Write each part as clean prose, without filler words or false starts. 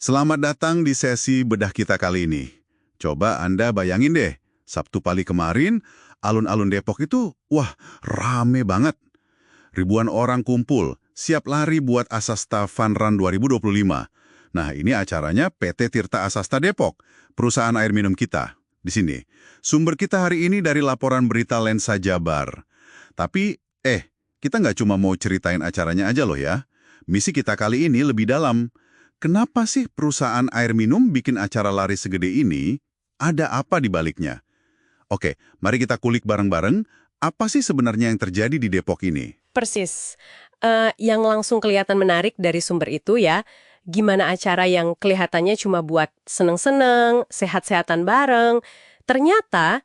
Selamat datang di sesi bedah kita kali ini. Coba Anda bayangin deh, Sabtu pagi kemarin, alun-alun Depok itu, wah, rame banget. Ribuan orang kumpul, siap lari buat Asasta Fun Run 2025. Nah, ini acaranya PT Tirta Asasta Depok, perusahaan air minum kita. Di sini, sumber kita hari ini dari laporan berita Lensa Jabar. Tapi, kita nggak cuma mau ceritain acaranya aja loh ya. Misi kita kali ini lebih dalam. Kenapa sih perusahaan air minum bikin acara lari segede ini? Ada apa di baliknya? Oke, mari kita kulik bareng-bareng. Apa sih sebenarnya yang terjadi di Depok ini? Persis. Yang langsung kelihatan menarik dari sumber itu ya, gimana acara yang kelihatannya cuma buat seneng-seneng, sehat-sehatan bareng. Ternyata,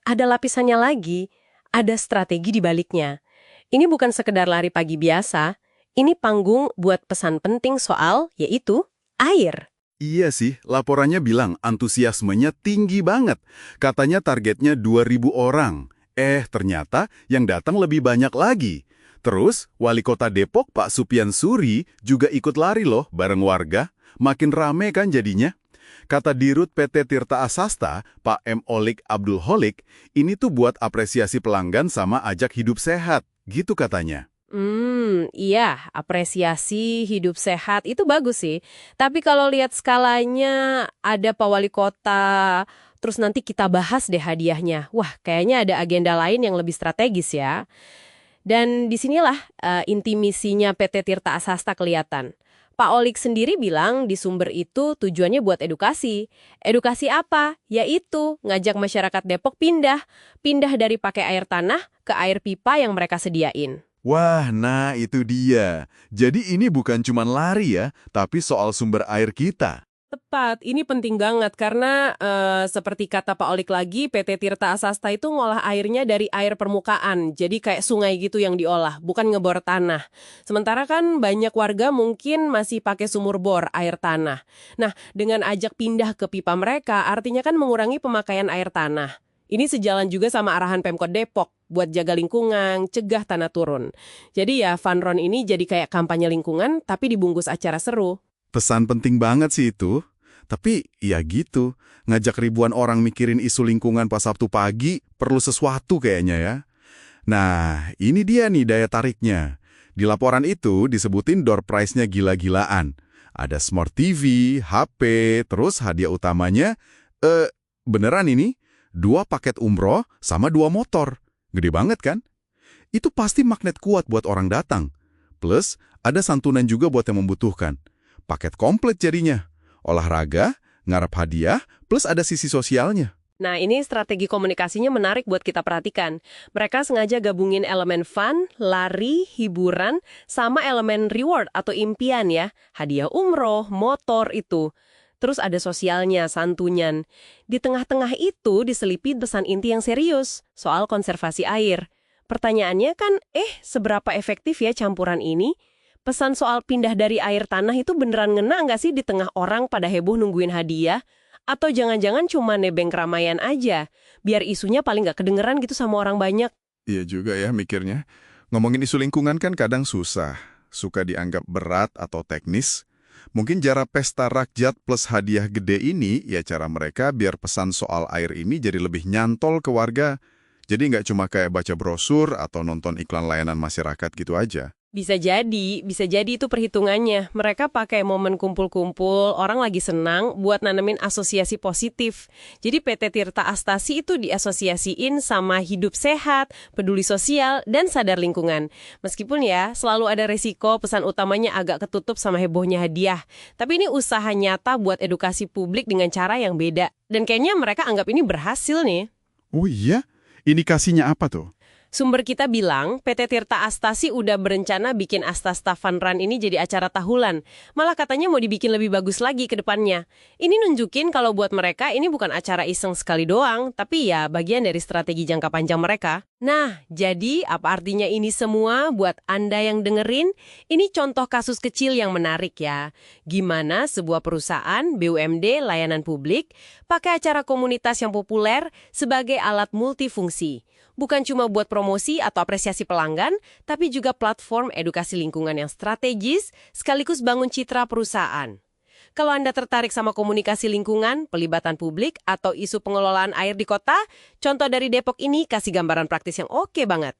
ada lapisannya lagi, ada strategi di baliknya. Ini bukan sekedar lari pagi biasa, ini panggung buat pesan penting soal, yaitu air. Iya sih, laporannya bilang antusiasmenya tinggi banget. Katanya targetnya 2.000 orang. Ternyata yang datang lebih banyak lagi. Terus, Wali Kota Depok Pak Supian Suri juga ikut lari loh bareng warga. Makin rame kan jadinya. Kata Dirut PT Tirta Asasta, Pak M. Olik Abdul Holik, ini tuh buat apresiasi pelanggan sama ajak hidup sehat. Gitu katanya. Iya, apresiasi hidup sehat itu bagus sih. Tapi kalau lihat skalanya, ada Pak Wali Kota, terus nanti kita bahas deh hadiahnya. Wah, kayaknya ada agenda lain yang lebih strategis ya. Dan disinilah inti misinya PT Tirta Asasta kelihatan. Pak Olik sendiri bilang di sumber itu tujuannya buat edukasi. Edukasi apa? Yaitu ngajak masyarakat Depok pindah dari pakai air tanah ke air pipa yang mereka sediain. Wah, nah itu dia. Jadi ini bukan cuma lari ya, tapi soal sumber air kita. Tepat, ini penting banget karena seperti kata Pak Olik lagi, PT Tirta Asasta itu ngolah airnya dari air permukaan, jadi kayak sungai gitu yang diolah, bukan ngebor tanah. Sementara kan banyak warga mungkin masih pakai sumur bor air tanah. Nah, dengan ajak pindah ke pipa mereka, artinya kan mengurangi pemakaian air tanah. Ini sejalan juga sama arahan Pemkot Depok buat jaga lingkungan, cegah tanah turun. Jadi ya Fun Run ini jadi kayak kampanye lingkungan tapi dibungkus acara seru. Pesan penting banget sih itu. Tapi ya gitu, ngajak ribuan orang mikirin isu lingkungan pas Sabtu pagi perlu sesuatu kayaknya ya. Nah, ini dia nih daya tariknya. Di laporan itu disebutin door prize-nya gila-gilaan. Ada Smart TV, HP, terus hadiah utamanya, beneran ini? 2 paket umroh sama 2 motor. Gede banget kan? Itu pasti magnet kuat buat orang datang. Plus, ada santunan juga buat yang membutuhkan. Paket komplit jadinya. Olahraga, ngarep hadiah, plus ada sisi sosialnya. Nah, ini strategi komunikasinya menarik buat kita perhatikan. Mereka sengaja gabungin elemen fun, lari, hiburan, sama elemen reward atau impian ya. Hadiah umroh, motor itu. Terus ada sosialnya, santunan. Di tengah-tengah itu diselipi pesan inti yang serius, soal konservasi air. Pertanyaannya kan, seberapa efektif ya campuran ini? Pesan soal pindah dari air tanah itu beneran ngena nggak sih di tengah orang pada heboh nungguin hadiah? Atau jangan-jangan cuma nebeng keramaian aja, biar isunya paling nggak kedengeran gitu sama orang banyak? Iya juga ya mikirnya. Ngomongin isu lingkungan kan kadang susah. Suka dianggap berat atau teknis. Mungkin cara pesta rakyat plus hadiah gede ini, ya cara mereka biar pesan soal air ini jadi lebih nyantol ke warga. Jadi nggak cuma kayak baca brosur atau nonton iklan layanan masyarakat gitu aja. Bisa jadi itu perhitungannya. Mereka pakai momen kumpul-kumpul, orang lagi senang buat nanemin asosiasi positif. Jadi PT Tirta Astasi itu diasosiasiin sama hidup sehat, peduli sosial, dan sadar lingkungan. Meskipun ya, selalu ada resiko pesan utamanya agak ketutup sama hebohnya hadiah. Tapi ini usaha nyata buat edukasi publik dengan cara yang beda. Dan kayaknya mereka anggap ini berhasil nih. Oh iya? Indikasinya apa tuh? Sumber kita bilang, PT Tirta Astasi udah berencana bikin Asasta Fun Run ini jadi acara tahunan. Malah katanya mau dibikin lebih bagus lagi ke depannya. Ini nunjukin kalau buat mereka ini bukan acara iseng sekali doang, tapi ya bagian dari strategi jangka panjang mereka. Nah, jadi apa artinya ini semua buat Anda yang dengerin? Ini contoh kasus kecil yang menarik ya. Gimana sebuah perusahaan, BUMD, layanan publik, pakai acara komunitas yang populer sebagai alat multifungsi. Bukan cuma buat promosi atau apresiasi pelanggan, tapi juga platform edukasi lingkungan yang strategis, sekaligus bangun citra perusahaan. Kalau Anda tertarik sama komunikasi lingkungan, pelibatan publik, atau isu pengelolaan air di kota, contoh dari Depok ini kasih gambaran praktis yang oke banget.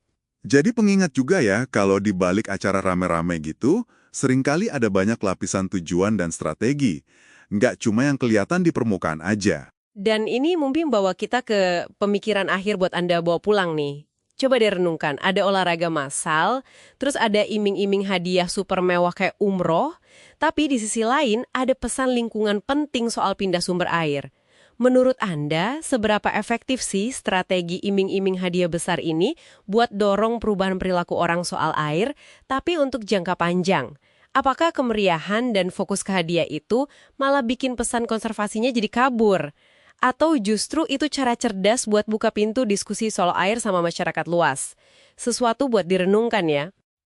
Jadi pengingat juga ya, kalau di balik acara rame-rame gitu, seringkali ada banyak lapisan tujuan dan strategi. Nggak cuma yang kelihatan di permukaan aja. Dan ini mungkin bawa kita ke pemikiran akhir buat Anda bawa pulang nih. Coba direnungkan, ada olahraga massal, terus ada iming-iming hadiah super mewah kayak umroh, tapi di sisi lain ada pesan lingkungan penting soal pindah sumber air. Menurut Anda, seberapa efektif sih strategi iming-iming hadiah besar ini buat dorong perubahan perilaku orang soal air, tapi untuk jangka panjang? Apakah kemeriahan dan fokus ke hadiah itu malah bikin pesan konservasinya jadi kabur? Atau justru itu cara cerdas buat buka pintu diskusi soal air sama masyarakat luas? Sesuatu buat direnungkan ya.